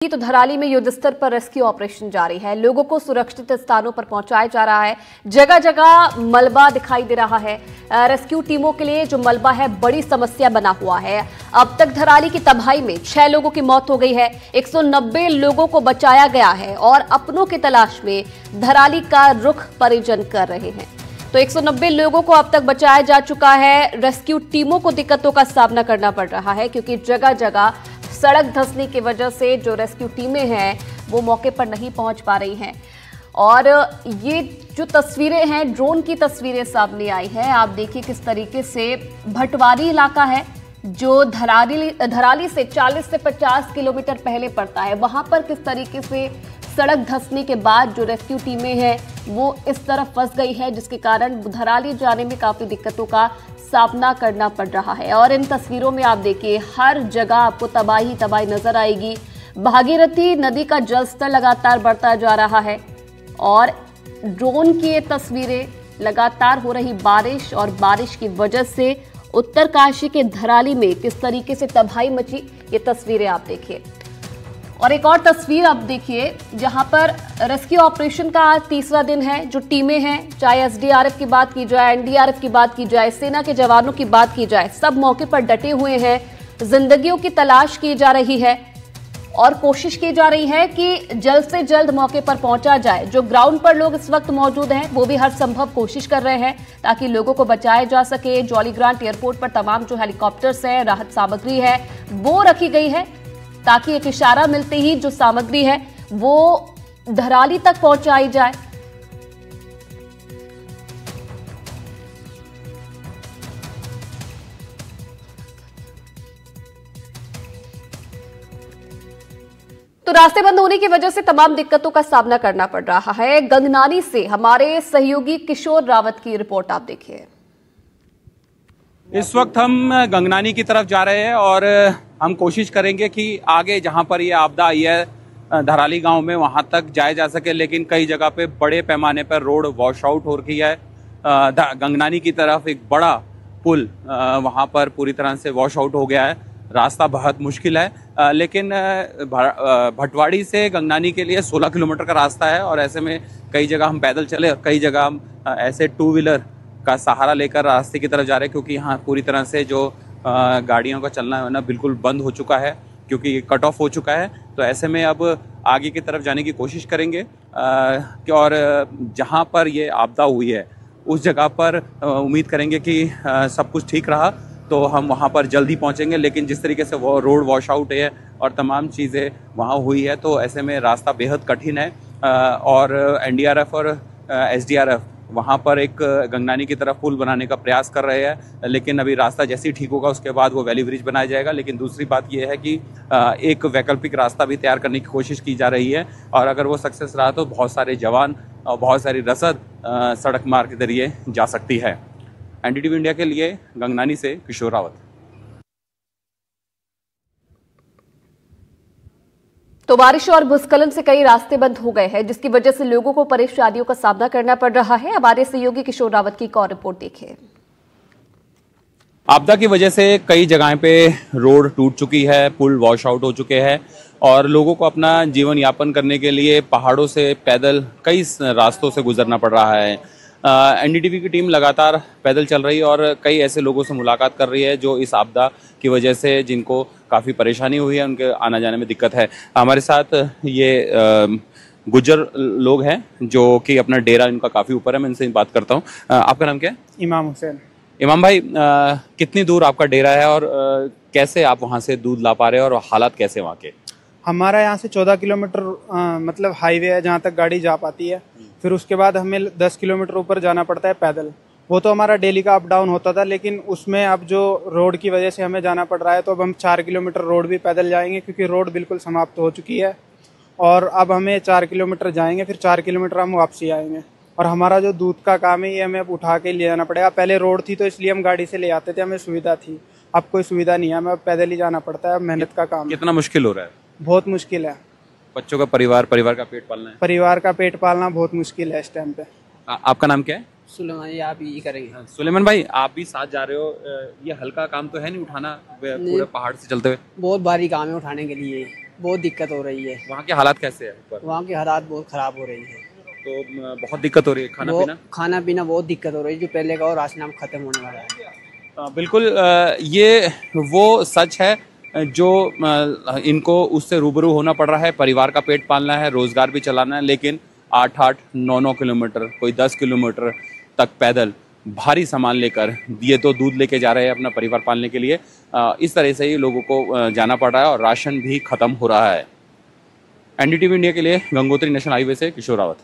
तो धराली में युद्ध स्तर पर रेस्क्यू ऑपरेशन जारी है। लोगों को सुरक्षित स्थानों पर पहुंचाया जा रहा है। जगह जगह मलबा दिखाई दे रहा है। रेस्क्यू टीमों के लिए जो मलबा है बड़ी समस्या बना हुआ है। अब तक धराली की तबाही में 6 लोगों की मौत हो गई है। 190 लोगों को बचाया गया है और अपनों की तलाश में धराली का रुख परिजन कर रहे हैं। तो 190 लोगों को अब तक बचाया जा चुका है। रेस्क्यू टीमों को दिक्कतों का सामना करना पड़ रहा है क्योंकि जगह जगह सड़क धंसने की वजह से जो रेस्क्यू टीमें हैं वो मौके पर नहीं पहुंच पा रही हैं। और ये जो तस्वीरें हैं, ड्रोन की तस्वीरें सामने आई हैं। आप देखिए किस तरीके से भटवारी इलाका है जो धराली से 40 से 50 किलोमीटर पहले पड़ता है। वहां पर किस तरीके से सड़क धंसने के बाद जो रेस्क्यू टीमें हैं वो इस तरफ फंस गई है, जिसके कारण धराली जाने में काफी दिक्कतों का सामना करना पड़ रहा है। और इन तस्वीरों में आप देखिए हर जगह आपको तबाही नजर आएगी। भागीरथी नदी का जलस्तर लगातार बढ़ता जा रहा है और ड्रोन की ये तस्वीरें, लगातार हो रही बारिश और बारिश की वजह से उत्तरकाशी के धराली में किस तरीके से तबाही मची, ये तस्वीरें आप देखिए। और एक और तस्वीर आप देखिए जहां पर रेस्क्यू ऑपरेशन का आज तीसरा दिन है। जो टीमें हैं, चाहे एसडीआरएफ की बात की जाए, एनडीआरएफ की बात की जाए, सेना के जवानों की बात की जाए, सब मौके पर डटे हुए हैं। जिंदगियों की तलाश की जा रही है और कोशिश की जा रही है कि जल्द से जल्द मौके पर पहुंचा जाए। जो ग्राउंड पर लोग इस वक्त मौजूद हैं वो भी हर संभव कोशिश कर रहे हैं ताकि लोगों को बचाया जा सके। जॉली ग्रांट एयरपोर्ट पर तमाम जो हेलीकॉप्टर्स हैं, राहत सामग्री है वो रखी गई है ताकि एक इशारा मिलते ही जो सामग्री है वो धराली तक पहुंचाई जाए। तो रास्ते बंद होने की वजह से तमाम दिक्कतों का सामना करना पड़ रहा है। गंगनानी से हमारे सहयोगी किशोर रावत की रिपोर्ट आप देखिए। इस वक्त हम गंगनानी की तरफ जा रहे हैं और हम कोशिश करेंगे कि आगे जहां पर ये आपदा आई है धराली गांव में वहां तक जाया जा सके, लेकिन कई जगह पे बड़े पैमाने पर रोड वॉश आउट हो रही है। गंगनानी की तरफ एक बड़ा पुल वहां पर पूरी तरह से वॉश आउट हो गया है। रास्ता बहुत मुश्किल है, लेकिन भटवाड़ी से गंगनानी के लिए 16 किलोमीटर का रास्ता है और ऐसे में कई जगह हम पैदल चले और कई जगह हम ऐसे 2 व्हीलर का सहारा लेकर रास्ते की तरफ जा रहे हैं क्योंकि यहाँ पूरी तरह से जो गाड़ियों का चलना है ना बिल्कुल बंद हो चुका है क्योंकि कट ऑफ हो चुका है। तो ऐसे में अब आगे की तरफ जाने की कोशिश करेंगे और जहाँ पर ये आपदा हुई है उस जगह पर उम्मीद करेंगे कि सब कुछ ठीक रहा तो हम वहाँ पर जल्दी पहुँचेंगे। लेकिन जिस तरीके से वो रोड वॉश आउट है और तमाम चीज़ें वहाँ हुई है तो ऐसे में रास्ता बेहद कठिन है। और एनडीआरएफ और एसडीआरएफ वहाँ पर एक गंगनानी की तरफ पुल बनाने का प्रयास कर रहे हैं, लेकिन अभी रास्ता जैसे ही ठीक होगा उसके बाद वो वैली ब्रिज बनाया जाएगा। लेकिन दूसरी बात ये है कि एक वैकल्पिक रास्ता भी तैयार करने की कोशिश की जा रही है और अगर वो सक्सेस रहा तो बहुत सारे जवान और बहुत सारी रसद सड़क मार्ग के जरिए जा सकती है। एनडीटीवी इंडिया के लिए गंगनानी से किशोर रावत। तो बारिश और भूस्खलन से कई रास्ते बंद हो गए हैं जिसकी वजह से लोगों को परेशानियों का सामना करना पड़ रहा है। हमारे सहयोगी किशोर रावत की एक और रिपोर्ट देखिए। आपदा की वजह से कई जगह पे रोड टूट चुकी है, पुल वॉश आउट हो चुके हैं और लोगों को अपना जीवन यापन करने के लिए पहाड़ों से पैदल कई रास्तों से गुजरना पड़ रहा है। एनडीटीवी की टीम लगातार पैदल चल रही है और कई ऐसे लोगों से मुलाकात कर रही है जो इस आपदा की वजह से जिनको काफ़ी परेशानी हुई है, उनके आना जाने में दिक्कत है। हमारे साथ ये गुज्जर लोग हैं जो कि अपना डेरा इनका काफ़ी ऊपर है। मैं इनसे बात करता हूँ। आपका नाम क्या है? इमाम हुसैन। इमाम भाई, कितनी दूर आपका डेरा है और कैसे आप वहाँ से दूध ला पा रहे हैं और हालात कैसे वहाँ के? हमारा यहाँ से 14 किलोमीटर मतलब हाईवे है जहाँ तक गाड़ी जा पाती है। फिर उसके बाद हमें 10 किलोमीटर ऊपर जाना पड़ता है पैदल। वो तो हमारा डेली का अप डाउन होता था, लेकिन उसमें अब जो रोड की वजह से हमें जाना पड़ रहा है तो अब हम 4 किलोमीटर रोड भी पैदल जाएंगे क्योंकि रोड बिल्कुल समाप्त हो चुकी है। और अब हमें 4 किलोमीटर जाएंगे, फिर 4 किलोमीटर हम वापसी आएंगे। और हमारा जो दूध का काम है ये हमें अब उठा के ले जाना पड़ेगा। पहले रोड थी तो इसलिए हम गाड़ी से ले आते थे, हमें सुविधा थी। अब कोई सुविधा नहीं है, हमें अब पैदल ही जाना पड़ता है। मेहनत का काम। कितना मुश्किल हो रहा है? बहुत मुश्किल है। बच्चों का परिवार का पेट पालना है। परिवार का पेट पालना बहुत मुश्किल है इस टाइम पे। आपका नाम क्या है? सुलेमान। आप ये करेंगे? सुलेमान भाई, आप भी साथ जा रहे हो, ये हल्का काम तो है नहीं उठाना पूरे पहाड़ से चलते हुए? बहुत भारी काम है उठाने के लिए। बहुत दिक्कत हो रही है। वहाँ के हालात कैसे है ऊपर? वहाँ की हालात बहुत खराब हो रही है। तो बहुत दिक्कत हो रही है खाना पीना बहुत दिक्कत हो रही है, जो पहले का और राशन खत्म होने वाला है। बिल्कुल ये वो सच है जो इनको उससे रूबरू होना पड़ रहा है। परिवार का पेट पालना है, रोजगार भी चलाना है, लेकिन 8-8, 9-9 किलोमीटर, कोई 10 किलोमीटर तक पैदल भारी सामान लेकर, ये तो दूध लेके जा रहे हैं अपना परिवार पालने के लिए, इस तरह से ही लोगों को जाना पड़ रहा है और राशन भी खत्म हो रहा है। एनडीटीवी इंडिया के लिए गंगोत्री नेशनल हाईवे से किशोर रावत।